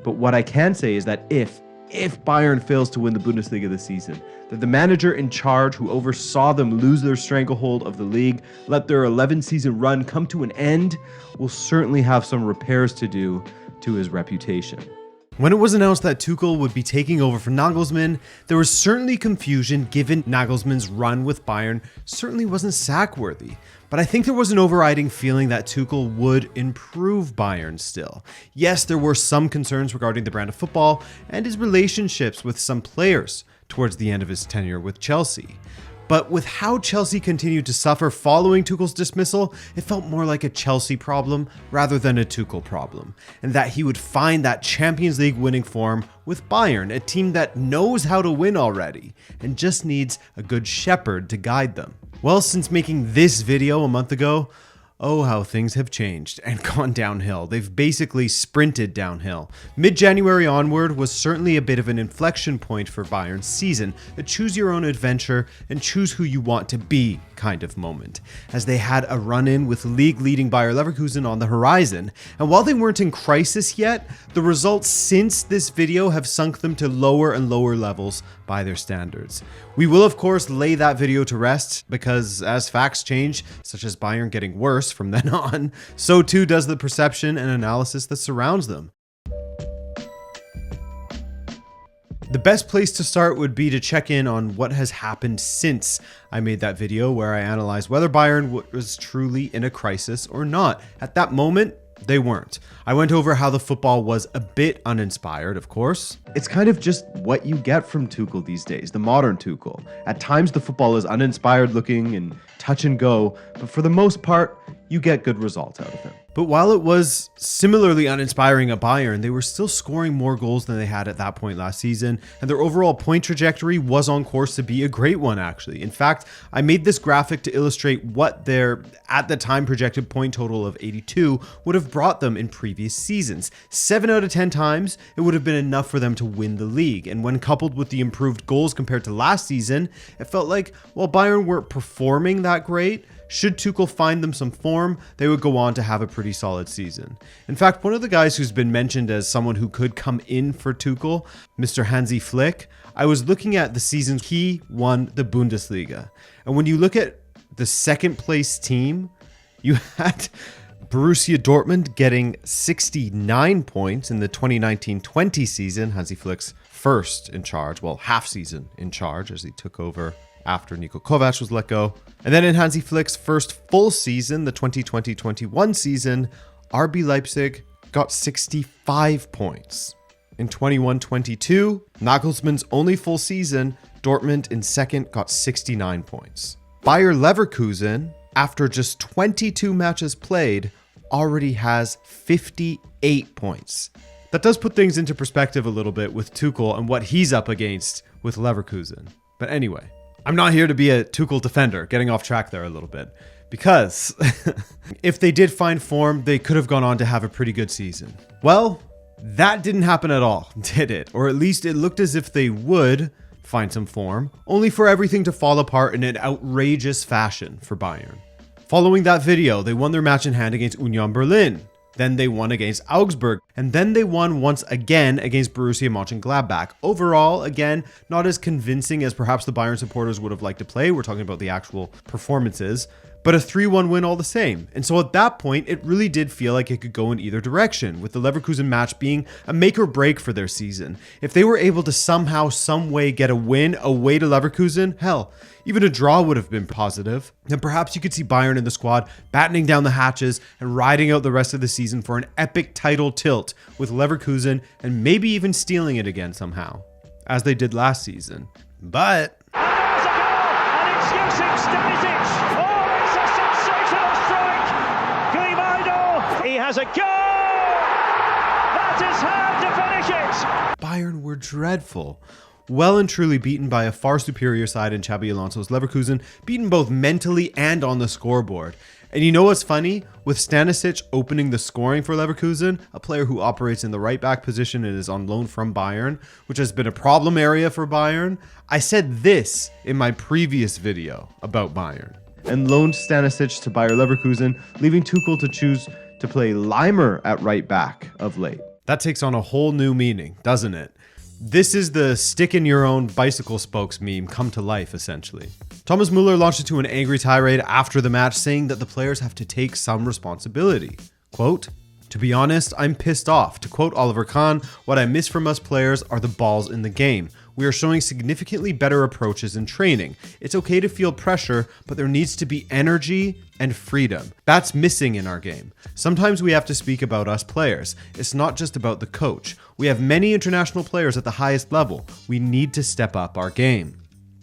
But what I can say is that if Bayern fails to win the Bundesliga this season, that the manager in charge who oversaw them lose their stranglehold of the league, let their 11-season run come to an end, will certainly have some repairs to do to his reputation. When it was announced that Tuchel would be taking over for Nagelsmann, there was certainly confusion given Nagelsmann's run with Bayern certainly wasn't sack-worthy. But I think there was an overriding feeling that Tuchel would improve Bayern still. Yes, there were some concerns regarding the brand of football and his relationships with some players towards the end of his tenure with Chelsea. But with how Chelsea continued to suffer following Tuchel's dismissal, it felt more like a Chelsea problem rather than a Tuchel problem, and that he would find that Champions League winning form with Bayern, a team that knows how to win already and just needs a good shepherd to guide them. Well, since making this video a month ago, oh, how things have changed and gone downhill. They've basically sprinted downhill. Mid-January onward was certainly a bit of an inflection point for Bayern's season, a choose your own adventure and choose who you want to be kind of moment, as they had a run-in with league-leading Bayer Leverkusen on the horizon. And while they weren't in crisis yet, the results since this video have sunk them to lower and lower levels by their standards. We will of course lay that video to rest, because as facts change, such as Bayern getting worse from then on, so too does the perception and analysis that surrounds them. The best place to start would be to check in on what has happened since I made that video where I analyzed whether Bayern was truly in a crisis or not. At that moment, they weren't. I went over how the football was a bit uninspired, of course. It's kind of just what you get from Tuchel these days, the modern Tuchel. At times the football is uninspired looking and touch and go, but for the most part, you get good results out of him. But while it was similarly uninspiring at Bayern, they were still scoring more goals than they had at that point last season, and their overall point trajectory was on course to be a great one, actually. In fact, I made this graphic to illustrate what their, at the time, projected point total of 82 would have brought them in previous seasons. 7 out of 10 times, it would have been enough for them to win the league, and when coupled with the improved goals compared to last season, it felt like, while Bayern weren't performing that great, should Tuchel find them some form, they would go on to have a pretty solid season. In fact, one of the guys who's been mentioned as someone who could come in for Tuchel, Mr. Hansi Flick, I was looking at the seasons he won the Bundesliga. And when you look at the second place team, you had Borussia Dortmund getting 69 points in the 2019-20 season, Hansi Flick's first in charge, well, half season in charge as he took over after Niko Kovac was let go. And then in Hansi Flick's first full season, the 2020-21 season, RB Leipzig got 65 points. In 21-22, Nagelsmann's only full season, Dortmund in second got 69 points. Bayer Leverkusen, after just 22 matches played, already has 58 points. That does put things into perspective a little bit with Tuchel and what he's up against with Leverkusen. But anyway, I'm not here to be a Tuchel defender, getting off track there a little bit, because if they did find form, they could have gone on to have a pretty good season. Well, that didn't happen at all, did it? Or at least it looked as if they would find some form, only for everything to fall apart in an outrageous fashion for Bayern. Following that video, they won their match in hand against Union Berlin. Then they won against Augsburg, and then they won once again against Borussia Mönchengladbach. Overall, again, not as convincing as perhaps the Bayern supporters would have liked to play. We're talking about the actual performances, but a 3-1 win all the same. And so at that point, it really did feel like it could go in either direction, with the Leverkusen match being a make or break for their season. If they were able to somehow, some way get a win away to Leverkusen, hell, even a draw would have been positive. And perhaps you could see Bayern in the squad battening down the hatches and riding out the rest of the season for an epic title tilt with Leverkusen and maybe even stealing it again somehow, as they did last season. But has a go! That is how to finish it! Bayern were dreadful. Well and truly beaten by a far superior side in Xabi Alonso's Leverkusen, beaten both mentally and on the scoreboard. And you know what's funny? With Stanisic opening the scoring for Leverkusen, a player who operates in the right back position and is on loan from Bayern, which has been a problem area for Bayern, I said this in my previous video about Bayern. And loaned Stanisic to Bayer Leverkusen, leaving Tuchel to choose to play Leimer at right back of late. That takes on a whole new meaning, doesn't it? This is the stick in your own bicycle spokes meme come to life, essentially. Thomas Müller launched into an angry tirade after the match, saying that the players have to take some responsibility. Quote, "To be honest, I'm pissed off. To quote Oliver Kahn, what I miss from us players are the balls in the game. We are showing significantly better approaches in training. It's okay to feel pressure, but there needs to be energy and freedom. That's missing in our game. Sometimes we have to speak about us players. It's not just about the coach. We have many international players at the highest level. We need to step up our game."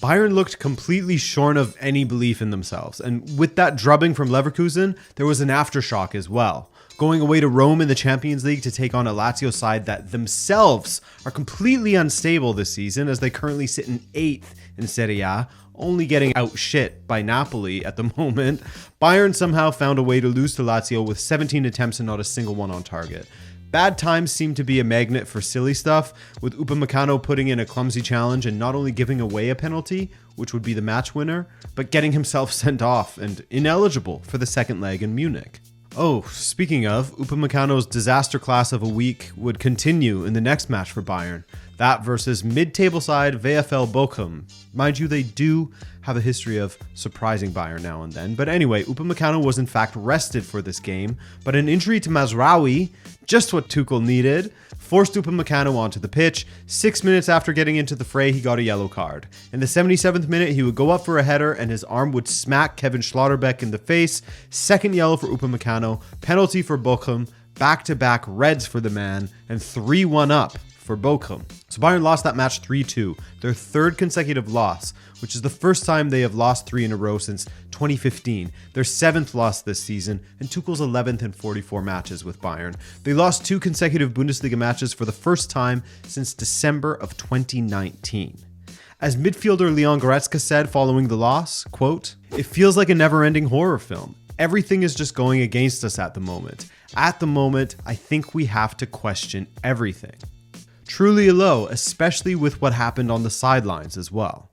Bayern looked completely shorn of any belief in themselves, and with that drubbing from Leverkusen, there was an aftershock as well. Going away to Rome in the Champions League to take on a Lazio side that themselves are completely unstable this season, as they currently sit in 8th in Serie A, only getting outshit by Napoli at the moment. Bayern somehow found a way to lose to Lazio with 17 attempts and not a single one on target. Bad times seem to be a magnet for silly stuff, with Upamecano putting in a clumsy challenge and not only giving away a penalty, which would be the match winner, but getting himself sent off and ineligible for the second leg in Munich. Oh, speaking of, Upamecano's disaster class of a week would continue in the next match for Bayern. That versus mid-table side VfL Bochum. Mind you, they do have a history of surprising Bayern now and then. But anyway, Upamecano was in fact rested for this game, but an injury to Mazraoui, just what Tuchel needed, forced Upamecano onto the pitch. 6 minutes after getting into the fray, he got a yellow card. In the 77th minute, he would go up for a header and his arm would smack Kevin Schlotterbeck in the face. Second yellow for Upamecano, penalty for Bochum, back-to-back reds for the man, and 3-1 up for Bochum. So Bayern lost that match 3-2, their third consecutive loss, which is the first time they have lost 3 in a row since 2015, their 7th loss this season, and Tuchel's 11th in 44 matches with Bayern. They lost 2 consecutive Bundesliga matches for the first time since December of 2019. As midfielder Leon Goretzka said following the loss, quote, "It feels like a never-ending horror film. Everything is just going against us at the moment. At the moment, I think we have to question everything." Truly a low, especially with what happened on the sidelines as well.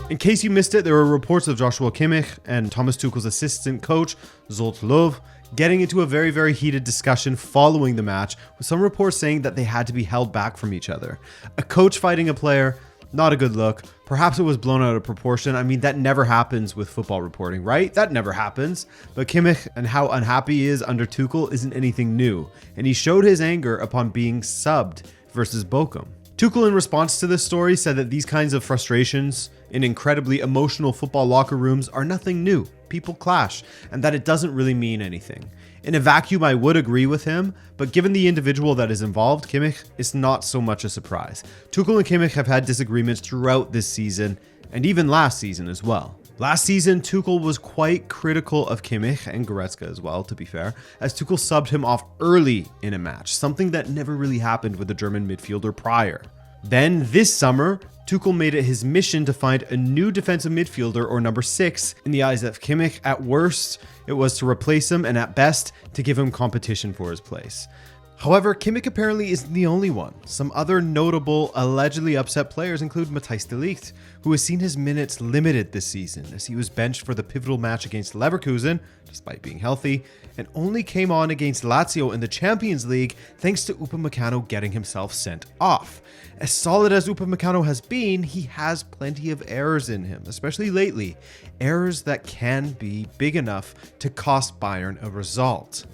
In case you missed it, there were reports of Joshua Kimmich and Thomas Tuchel's assistant coach, Zsolt Löw, getting into a very, very heated discussion following the match, with some reports saying that they had to be held back from each other. A coach fighting a player, not a good look. Perhaps it was blown out of proportion. I mean, that never happens with football reporting, right? That never happens. But Kimmich and how unhappy he is under Tuchel isn't anything new, and he showed his anger upon being subbed versus Bochum. Tuchel, in response to this story, said that these kinds of frustrations in incredibly emotional football locker rooms are nothing new. People clash, and that it doesn't really mean anything. In a vacuum, I would agree with him, but given the individual that is involved, Kimmich, it's not so much a surprise. Tuchel and Kimmich have had disagreements throughout this season, and even last season as well. Last season, Tuchel was quite critical of Kimmich and Goretzka as well, to be fair, as Tuchel subbed him off early in a match, something that never really happened with the German midfielder prior. Then, this summer, Tuchel made it his mission to find a new defensive midfielder or number 6 in the eyes of Kimmich. At worst, it was to replace him, and at best, to give him competition for his place. However, Kimmich apparently isn't the only one. Some other notable, allegedly upset players include Matthijs de Ligt, who has seen his minutes limited this season as he was benched for the pivotal match against Leverkusen, despite being healthy, and only came on against Lazio in the Champions League thanks to Upamecano getting himself sent off. As solid as Upamecano has been, he has plenty of errors in him, especially lately. Errors that can be big enough to cost Bayern a result.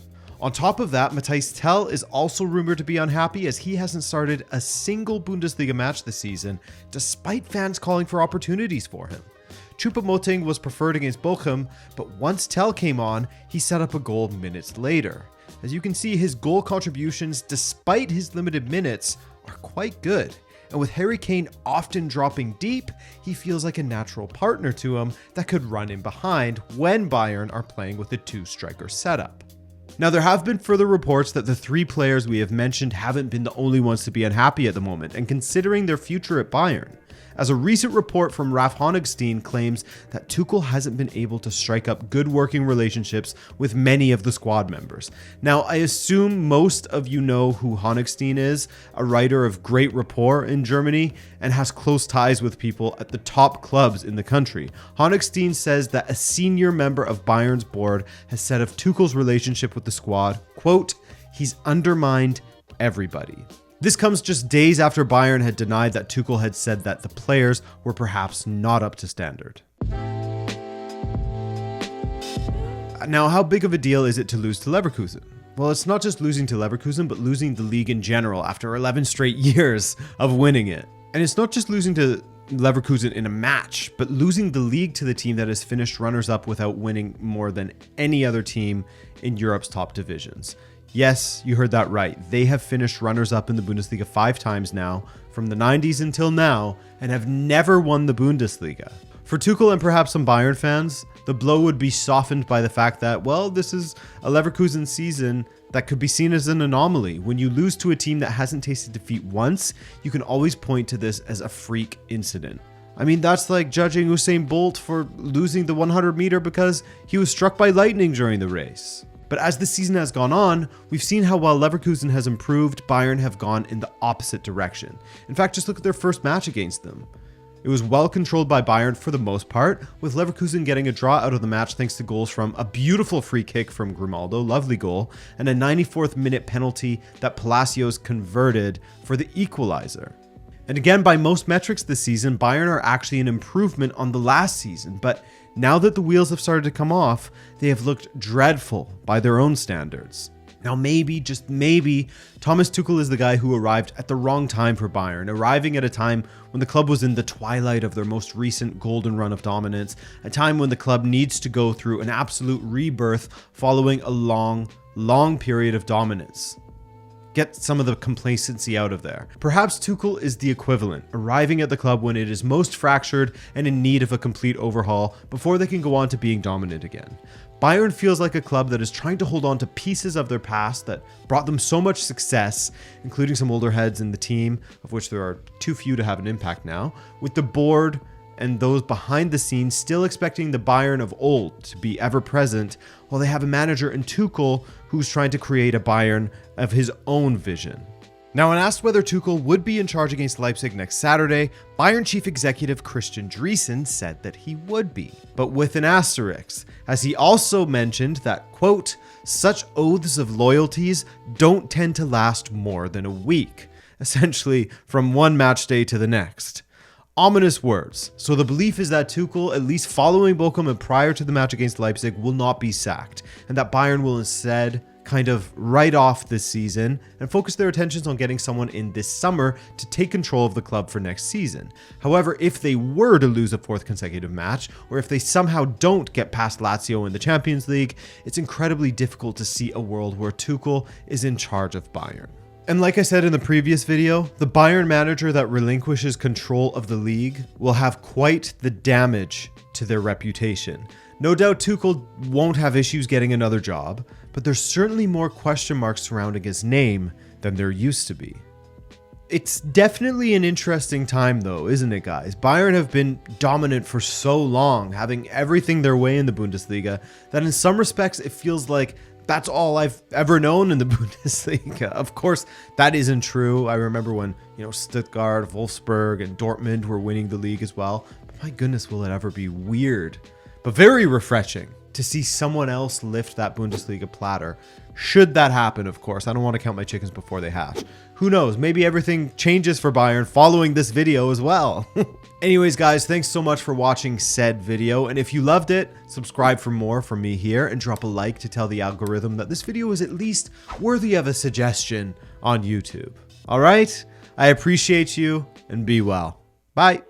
On top of that, Matthias Tell is also rumored to be unhappy as he hasn't started a single Bundesliga match this season, despite fans calling for opportunities for him. Choupo-Moting was preferred against Bochum, but once Tell came on, he set up a goal minutes later. As you can see, his goal contributions, despite his limited minutes, are quite good. And with Harry Kane often dropping deep, he feels like a natural partner to him that could run in behind when Bayern are playing with a 2-striker setup. Now, there have been further reports that the 3 players we have mentioned haven't been the only ones to be unhappy at the moment, and considering their future at Bayern. as a recent report from Ralf Honigstein claims that Tuchel hasn't been able to strike up good working relationships with many of the squad members. Now, I assume most of you know who Honigstein is, a writer of great rapport in Germany and has close ties with people at the top clubs in the country. Honigstein says that a senior member of Bayern's board has said of Tuchel's relationship with the squad, quote, "He's undermined everybody." This comes just days after Bayern had denied that Tuchel had said that the players were perhaps not up to standard. Now, how big of a deal is it to lose to Leverkusen? Well, it's not just losing to Leverkusen, but losing the league in general after 11 straight years of winning it. And it's not just losing to Leverkusen in a match, but losing the league to the team that has finished runners-up without winning more than any other team in Europe's top divisions. Yes, you heard that right. They have finished runners-up in the Bundesliga 5 times now, from the 90s until now, and have never won the Bundesliga. For Tuchel and perhaps some Bayern fans, the blow would be softened by the fact that, well, this is a Leverkusen season that could be seen as an anomaly. When you lose to a team that hasn't tasted defeat once, you can always point to this as a freak incident. I mean, that's like judging Usain Bolt for losing the 100 meter because he was struck by lightning during the race. But as the season has gone on, we've seen how while Leverkusen has improved, Bayern have gone in the opposite direction. In fact, just look at their first match against them. It was well controlled by Bayern for the most part, with Leverkusen getting a draw out of the match thanks to goals from a beautiful free kick from Grimaldo, lovely goal, and a 94th minute penalty that Palacios converted for the equalizer. And again, by most metrics this season, Bayern are actually an improvement on the last season, but now that the wheels have started to come off, they have looked dreadful by their own standards. Now maybe, just maybe, Thomas Tuchel is the guy who arrived at the wrong time for Bayern, arriving at a time when the club was in the twilight of their most recent golden run of dominance, a time when the club needs to go through an absolute rebirth following a long period of dominance. Get some of the complacency out of there. Perhaps Tuchel is the equivalent, arriving at the club when it is most fractured and in need of a complete overhaul before they can go on to being dominant again. Bayern feels like a club that is trying to hold on to pieces of their past that brought them so much success, including some older heads in the team, of which there are too few to have an impact now, with the board and those behind the scenes still expecting the Bayern of old to be ever present, while they have a manager in Tuchel who's trying to create a Bayern of his own vision. Now, when asked whether Tuchel would be in charge against Leipzig next Saturday, Bayern chief executive Christian Driesen said that he would be, but with an asterisk, as he also mentioned that, quote, "Such oaths of loyalties don't tend to last more than a week," essentially from one match day to the next. Ominous words. So the belief is that Tuchel, at least following Bochum and prior to the match against Leipzig, will not be sacked, and that Bayern will instead kind of write off this season and focus their attentions on getting someone in this summer to take control of the club for next season. However, if they were to lose a 4th consecutive match, or if they somehow don't get past Lazio in the Champions League, it's incredibly difficult to see a world where Tuchel is in charge of Bayern. And like I said in the previous video, the Bayern manager that relinquishes control of the league will have quite the damage to their reputation. No doubt Tuchel won't have issues getting another job, but there's certainly more question marks surrounding his name than there used to be. It's definitely an interesting time though, isn't it, guys? Bayern have been dominant for so long, having everything their way in the Bundesliga, that in some respects it feels like that's all I've ever known in the Bundesliga. Of course, that isn't true. I remember when, Stuttgart, Wolfsburg, and Dortmund were winning the league as well. But my goodness, will it ever be weird, but very refreshing to see someone else lift that Bundesliga platter. Should that happen, of course. I don't want to count my chickens before they hatch. Who knows? Maybe everything changes for Bayern following this video as well. Anyways, guys, thanks so much for watching said video. And if you loved it, subscribe for more from me here and drop a like to tell the algorithm that this video is at least worthy of a suggestion on YouTube. All right? I appreciate you and be well. Bye.